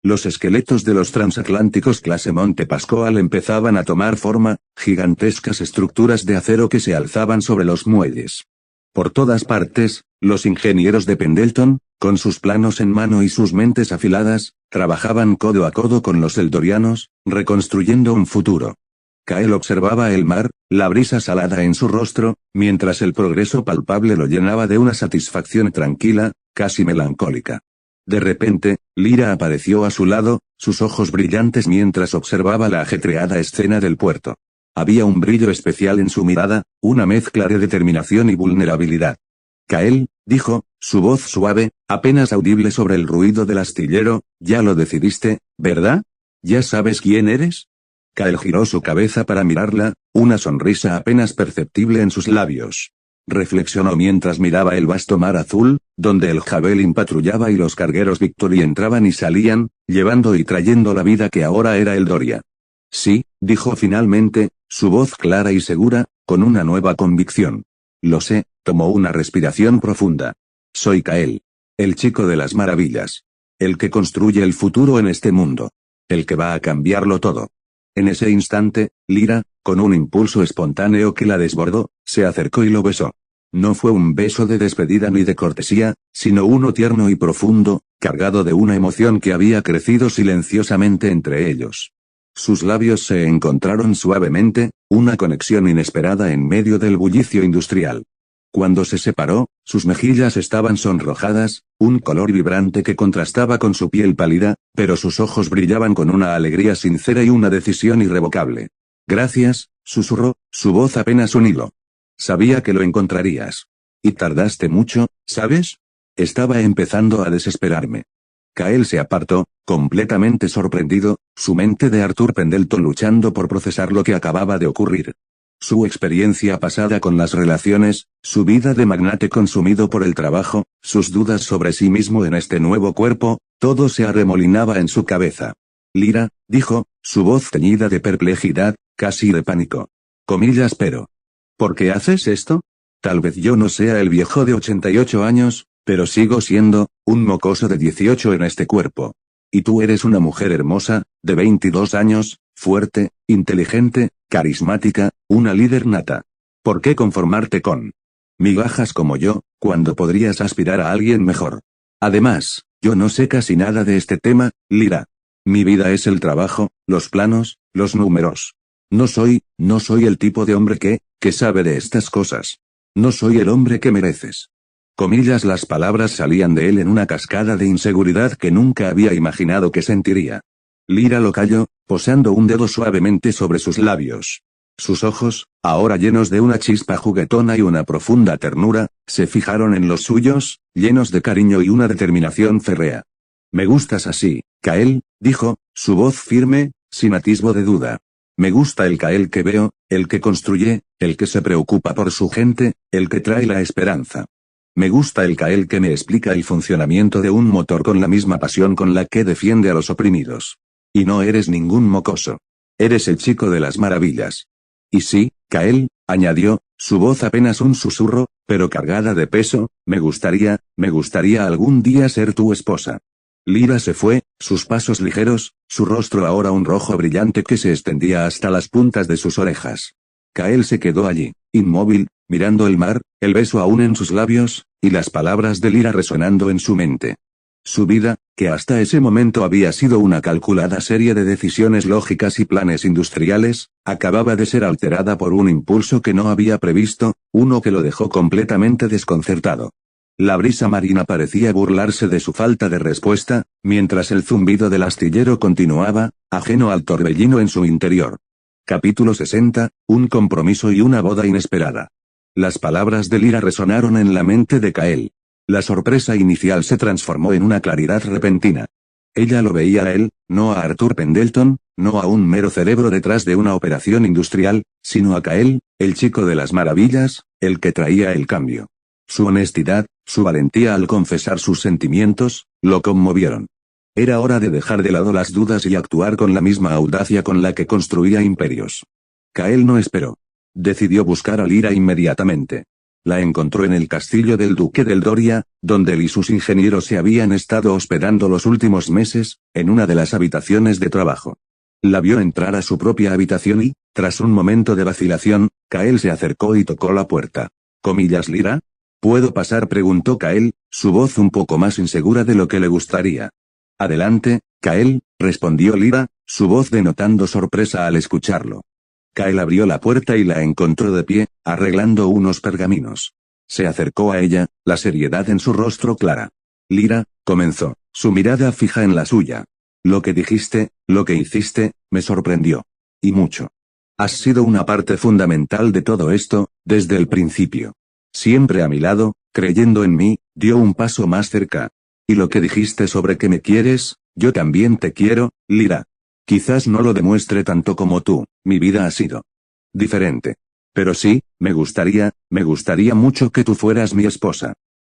Los esqueletos de los transatlánticos clase Monte Pascoal empezaban a tomar forma, gigantescas estructuras de acero que se alzaban sobre los muelles. Por todas partes, los ingenieros de Pendleton, con sus planos en mano y sus mentes afiladas, trabajaban codo a codo con los eldorianos, reconstruyendo un futuro. Cael observaba el mar, la brisa salada en su rostro, mientras el progreso palpable lo llenaba de una satisfacción tranquila, casi melancólica. De repente, Lyra apareció a su lado, sus ojos brillantes mientras observaba la ajetreada escena del puerto. Había un brillo especial en su mirada, una mezcla de determinación y vulnerabilidad. Cael, dijo, su voz suave, apenas audible sobre el ruido del astillero, ya lo decidiste, ¿verdad? ¿Ya sabes quién eres? Cael giró su cabeza para mirarla, una sonrisa apenas perceptible en sus labios. Reflexionó mientras miraba el vasto mar azul, donde el Javelin patrullaba y los cargueros Victory entraban y salían, llevando y trayendo la vida que ahora era el Doria. Sí, dijo finalmente, su voz clara y segura, con una nueva convicción. Lo sé, tomó una respiración profunda. Soy Cael. El chico de las maravillas. El que construye el futuro en este mundo. El que va a cambiarlo todo. En ese instante, Lyra, con un impulso espontáneo que la desbordó, se acercó y lo besó. No fue un beso de despedida ni de cortesía, sino uno tierno y profundo, cargado de una emoción que había crecido silenciosamente entre ellos. Sus labios se encontraron suavemente, una conexión inesperada en medio del bullicio industrial. Cuando se separó, sus mejillas estaban sonrojadas, un color vibrante que contrastaba con su piel pálida, pero sus ojos brillaban con una alegría sincera y una decisión irrevocable. Gracias, susurró, su voz apenas un hilo. Sabía que lo encontrarías. Y tardaste mucho, ¿sabes? Estaba empezando a desesperarme. Cael se apartó, completamente sorprendido, su mente de Arthur Pendleton luchando por procesar lo que acababa de ocurrir. Su experiencia pasada con las relaciones, su vida de magnate consumido por el trabajo, sus dudas sobre sí mismo en este nuevo cuerpo, todo se arremolinaba en su cabeza. Lyra, dijo, su voz teñida de perplejidad, casi de pánico. Comillas pero. ¿Por qué haces esto? Tal vez yo no sea el viejo de 88 años, pero sigo siendo, un mocoso de 18 en este cuerpo. Y tú eres una mujer hermosa, de 22 años, fuerte, inteligente, carismática, una líder nata. ¿Por qué conformarte con migajas como yo, cuando podrías aspirar a alguien mejor? Además, yo no sé casi nada de este tema, Lyra. Mi vida es el trabajo, los planos, los números. No soy el tipo de hombre que sabe de estas cosas. No soy el hombre que mereces. Comillas, las palabras salían de él en una cascada de inseguridad que nunca había imaginado que sentiría. Lyra lo calló, posando un dedo suavemente sobre sus labios. Sus ojos, ahora llenos de una chispa juguetona y una profunda ternura, se fijaron en los suyos, llenos de cariño y una determinación férrea. Me gustas así, Cael, dijo, su voz firme, sin atisbo de duda. Me gusta el Cael que veo, el que construye, el que se preocupa por su gente, el que trae la esperanza. Me gusta el Cael que me explica el funcionamiento de un motor con la misma pasión con la que defiende a los oprimidos. Y no eres ningún mocoso. Eres el chico de las maravillas. Y sí, Cael, añadió, su voz apenas un susurro, pero cargada de peso, me gustaría algún día ser tu esposa. Lyra se fue, sus pasos ligeros, su rostro ahora un rojo brillante que se extendía hasta las puntas de sus orejas. Kael se quedó allí, inmóvil, mirando el mar, el beso aún en sus labios, y las palabras de Lyra resonando en su mente. Su vida, que hasta ese momento había sido una calculada serie de decisiones lógicas y planes industriales, acababa de ser alterada por un impulso que no había previsto, uno que lo dejó completamente desconcertado. La brisa marina parecía burlarse de su falta de respuesta, mientras el zumbido del astillero continuaba, ajeno al torbellino en su interior. Capítulo 60, un compromiso y una boda inesperada. Las palabras de Lyra resonaron en la mente de Kael. La sorpresa inicial se transformó en una claridad repentina. Ella lo veía a él, no a Arthur Pendleton, no a un mero cerebro detrás de una operación industrial, sino a Kael, el chico de las maravillas, el que traía el cambio. Su honestidad, su valentía al confesar sus sentimientos, lo conmovieron. Era hora de dejar de lado las dudas y actuar con la misma audacia con la que construía imperios. Kael no esperó. Decidió buscar a Lyra inmediatamente. La encontró en el castillo del duque del Doria, donde él y sus ingenieros se habían estado hospedando los últimos meses, en una de las habitaciones de trabajo. La vio entrar a su propia habitación y, tras un momento de vacilación, Kael se acercó y tocó la puerta. ¿Lyra? ¿Puedo pasar?, preguntó Kael, su voz un poco más insegura de lo que le gustaría. Adelante, Kael, respondió Lyra, su voz denotando sorpresa al escucharlo. Kael abrió la puerta y la encontró de pie, arreglando unos pergaminos. Se acercó a ella, la seriedad en su rostro clara. Lyra, comenzó, su mirada fija en la suya. Lo que dijiste, lo que hiciste, me sorprendió. Y mucho. Has sido una parte fundamental de todo esto, desde el principio. Siempre a mi lado, creyendo en mí, dio un paso más cerca. Y lo que dijiste sobre que me quieres, yo también te quiero, Lyra. Quizás no lo demuestre tanto como tú, mi vida ha sido diferente. Pero sí, me gustaría mucho que tú fueras mi esposa.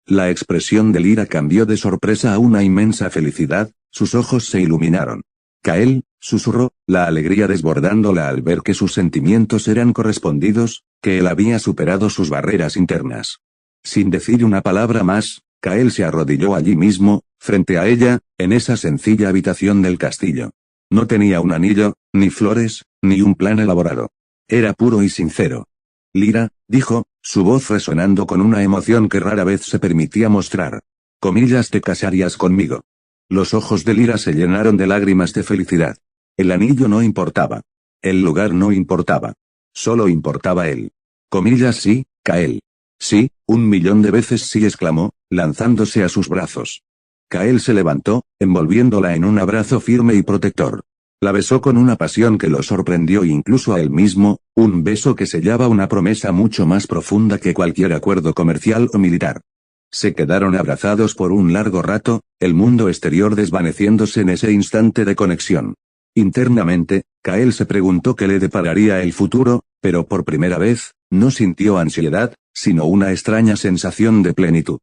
La expresión de Lyra cambió de sorpresa a una inmensa felicidad, sus ojos se iluminaron. Kael, susurró, la alegría desbordándola al ver que sus sentimientos eran correspondidos, que él había superado sus barreras internas. Sin decir una palabra más, Kael se arrodilló allí mismo, frente a ella, en esa sencilla habitación del castillo. No tenía un anillo, ni flores, ni un plan elaborado. Era puro y sincero. Lyra, dijo, su voz resonando con una emoción que rara vez se permitía mostrar. ¿Te casarías conmigo? Los ojos de Lyra se llenaron de lágrimas de felicidad. El anillo no importaba. El lugar no importaba. Solo importaba él. Sí, Kael. Sí, 1.000.000 de veces sí, exclamó, lanzándose a sus brazos. Kael se levantó, envolviéndola en un abrazo firme y protector. La besó con una pasión que lo sorprendió incluso a él mismo, un beso que sellaba una promesa mucho más profunda que cualquier acuerdo comercial o militar. Se quedaron abrazados por un largo rato, el mundo exterior desvaneciéndose en ese instante de conexión. Internamente, Kael se preguntó qué le depararía el futuro, pero por primera vez, no sintió ansiedad, sino una extraña sensación de plenitud.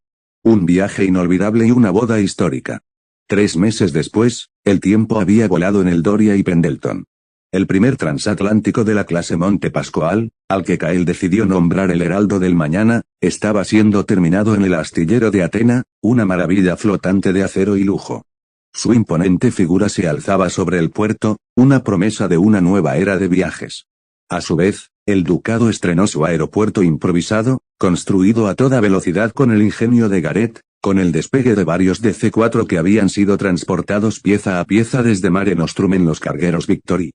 Un viaje inolvidable y una boda histórica. 3 meses después, el tiempo había volado en el Doria y Pendleton. El primer transatlántico de la clase Monte Pascual, al que Kael decidió nombrar el Heraldo del Mañana, estaba siendo terminado en el astillero de Atena, una maravilla flotante de acero y lujo. Su imponente figura se alzaba sobre el puerto, una promesa de una nueva era de viajes. A su vez, el ducado estrenó su aeropuerto improvisado, construido a toda velocidad con el ingenio de Gareth, con el despegue de varios DC-4 que habían sido transportados pieza a pieza desde Mare Nostrum en los cargueros Victory.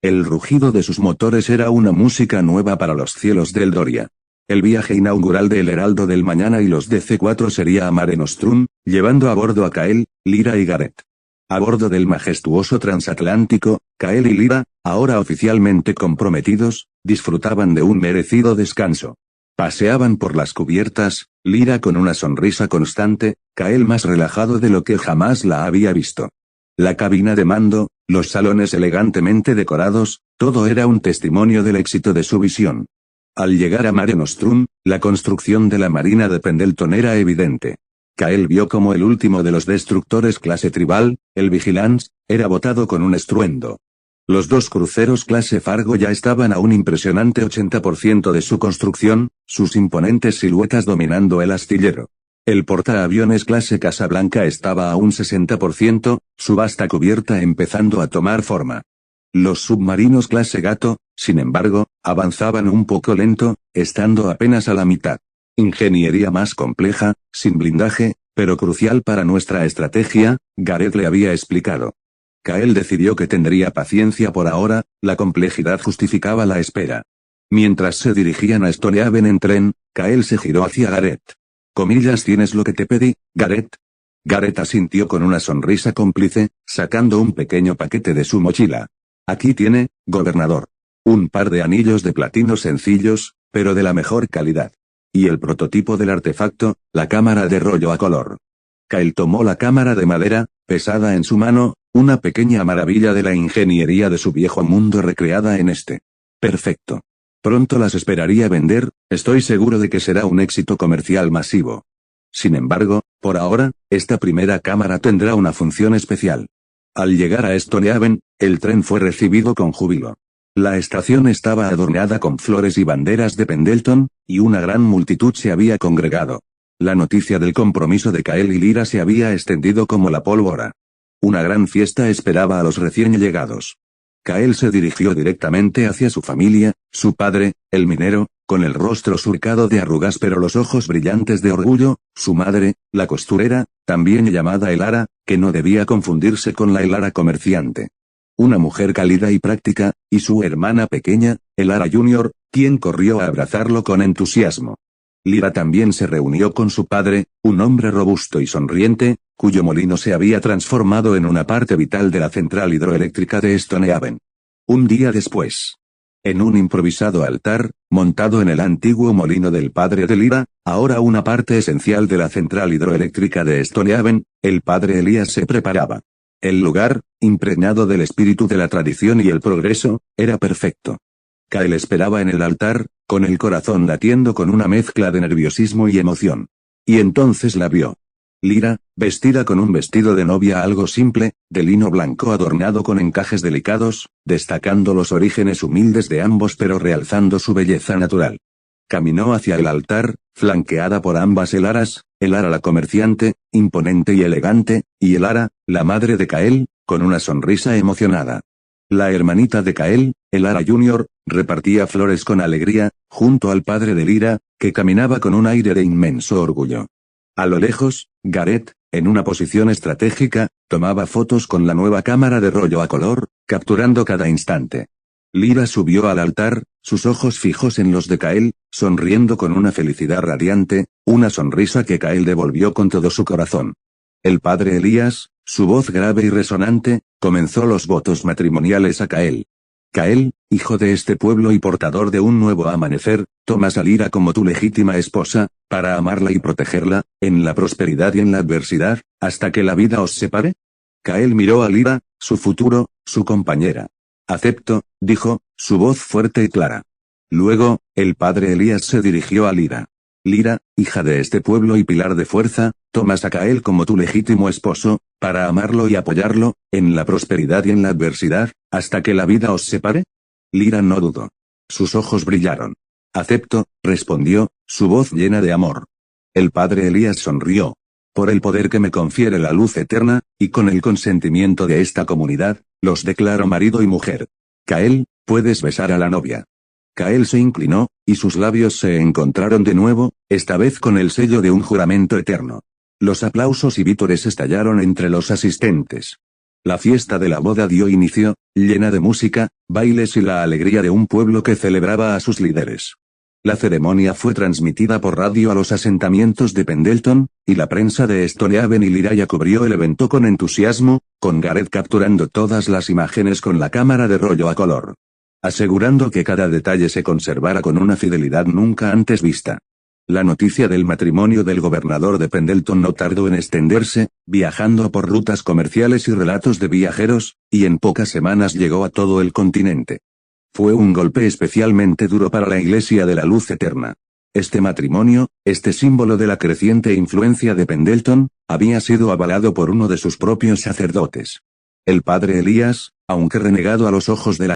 El rugido de sus motores era una música nueva para los cielos del Doria. El viaje inaugural del Heraldo del Mañana y los DC-4 sería a Mare Nostrum, llevando a bordo a Kael, Lyra y Gareth. A bordo del majestuoso transatlántico, Kael y Lyra, ahora oficialmente comprometidos, disfrutaban de un merecido descanso. Paseaban por las cubiertas, Lyra con una sonrisa constante, Kael más relajado de lo que jamás la había visto. La cabina de mando, los salones elegantemente decorados, todo era un testimonio del éxito de su visión. Al llegar a Mare Nostrum, la construcción de la marina de Pendleton era evidente. Kael vio como el último de los destructores clase Tribal, el Vigilance, era botado con un estruendo. Los 2 cruceros clase Fargo ya estaban a un impresionante 80% de su construcción, sus imponentes siluetas dominando el astillero. El portaaviones clase Casablanca estaba a un 60%, su vasta cubierta empezando a tomar forma. Los submarinos clase Gato, sin embargo, avanzaban un poco lento, estando apenas a la mitad. Ingeniería más compleja, sin blindaje, pero crucial para nuestra estrategia, Gareth le había explicado. Kael decidió que tendría paciencia por ahora, la complejidad justificaba la espera. Mientras se dirigían a Stonehaven en tren, Kael se giró hacia Gareth. Comillas, ¿tienes lo que te pedí, Gareth? Gareth asintió con una sonrisa cómplice, sacando un pequeño paquete de su mochila. Aquí tiene, gobernador. Un par de anillos de platino sencillos, pero de la mejor calidad. Y el prototipo del artefacto, la cámara de rollo a color. Kael tomó la cámara de madera, pesada en su mano, una pequeña maravilla de la ingeniería de su viejo mundo recreada en este. Perfecto. Pronto las esperaría vender, estoy seguro de que será un éxito comercial masivo. Sin embargo, por ahora, esta primera cámara tendrá una función especial. Al llegar a Stonehaven, el tren fue recibido con júbilo. La estación estaba adornada con flores y banderas de Pendleton, y una gran multitud se había congregado. La noticia del compromiso de Kael y Lyra se había extendido como la pólvora. Una gran fiesta esperaba a los recién llegados. Kael se dirigió directamente hacia su familia, su padre, el minero, con el rostro surcado de arrugas pero los ojos brillantes de orgullo, su madre, la costurera, también llamada Elara, que no debía confundirse con la Elara comerciante. Una mujer cálida y práctica, y su hermana pequeña, Elara Jr., quien corrió a abrazarlo con entusiasmo. Lyra también se reunió con su padre, un hombre robusto y sonriente, cuyo molino se había transformado en una parte vital de la central hidroeléctrica de Stonehaven. Un día después, en un improvisado altar, montado en el antiguo molino del padre de Lyra, ahora una parte esencial de la central hidroeléctrica de Stonehaven, el padre Elías se preparaba. El lugar, impregnado del espíritu de la tradición y el progreso, era perfecto. Kael esperaba en el altar, con el corazón latiendo con una mezcla de nerviosismo y emoción. Y entonces la vio. Lyra, vestida con un vestido de novia algo simple, de lino blanco adornado con encajes delicados, destacando los orígenes humildes de ambos pero realzando su belleza natural. Caminó hacia el altar, flanqueada por ambas Elaras, Elara la comerciante, imponente y elegante, y Elara, la madre de Kael, con una sonrisa emocionada. La hermanita de Kael, Elara Jr., repartía flores con alegría, junto al padre de Lyra, que caminaba con un aire de inmenso orgullo. A lo lejos, Gareth, en una posición estratégica, tomaba fotos con la nueva cámara de rollo a color, capturando cada instante. Lyra subió al altar, sus ojos fijos en los de Kael, sonriendo con una felicidad radiante, una sonrisa que Kael devolvió con todo su corazón. El padre Elías, su voz grave y resonante, comenzó los votos matrimoniales a Kael. Kael, hijo de este pueblo y portador de un nuevo amanecer, tomas a Lyra como tu legítima esposa, para amarla y protegerla, en la prosperidad y en la adversidad, hasta que la vida os separe. Kael miró a Lyra, su futuro, su compañera. Acepto, dijo, su voz fuerte y clara. Luego, el padre Elías se dirigió a Lyra. Lyra, hija de este pueblo y pilar de fuerza, tomas a Kael como tu legítimo esposo, para amarlo y apoyarlo, en la prosperidad y en la adversidad, hasta que la vida os separe. Lyra no dudó. Sus ojos brillaron. Acepto, respondió, su voz llena de amor. El padre Elías sonrió. Por el poder que me confiere la luz eterna, y con el consentimiento de esta comunidad, los declaro marido y mujer. Kael, puedes besar a la novia. Kael se inclinó, y sus labios se encontraron de nuevo, esta vez con el sello de un juramento eterno. Los aplausos y vítores estallaron entre los asistentes. La fiesta de la boda dio inicio, llena de música, bailes y la alegría de un pueblo que celebraba a sus líderes. La ceremonia fue transmitida por radio a los asentamientos de Pendleton, y la prensa de Stonehaven y Lyra cubrió el evento con entusiasmo, con Gareth capturando todas las imágenes con la cámara de rollo a color, asegurando que cada detalle se conservara con una fidelidad nunca antes vista. La noticia del matrimonio del gobernador de Pendleton no tardó en extenderse, viajando por rutas comerciales y relatos de viajeros, y en pocas semanas llegó a todo el continente. Fue un golpe especialmente duro para la Iglesia de la Luz Eterna. Este matrimonio, este símbolo de la creciente influencia de Pendleton, había sido avalado por uno de sus propios sacerdotes. El padre Elías, aunque renegado a los ojos de la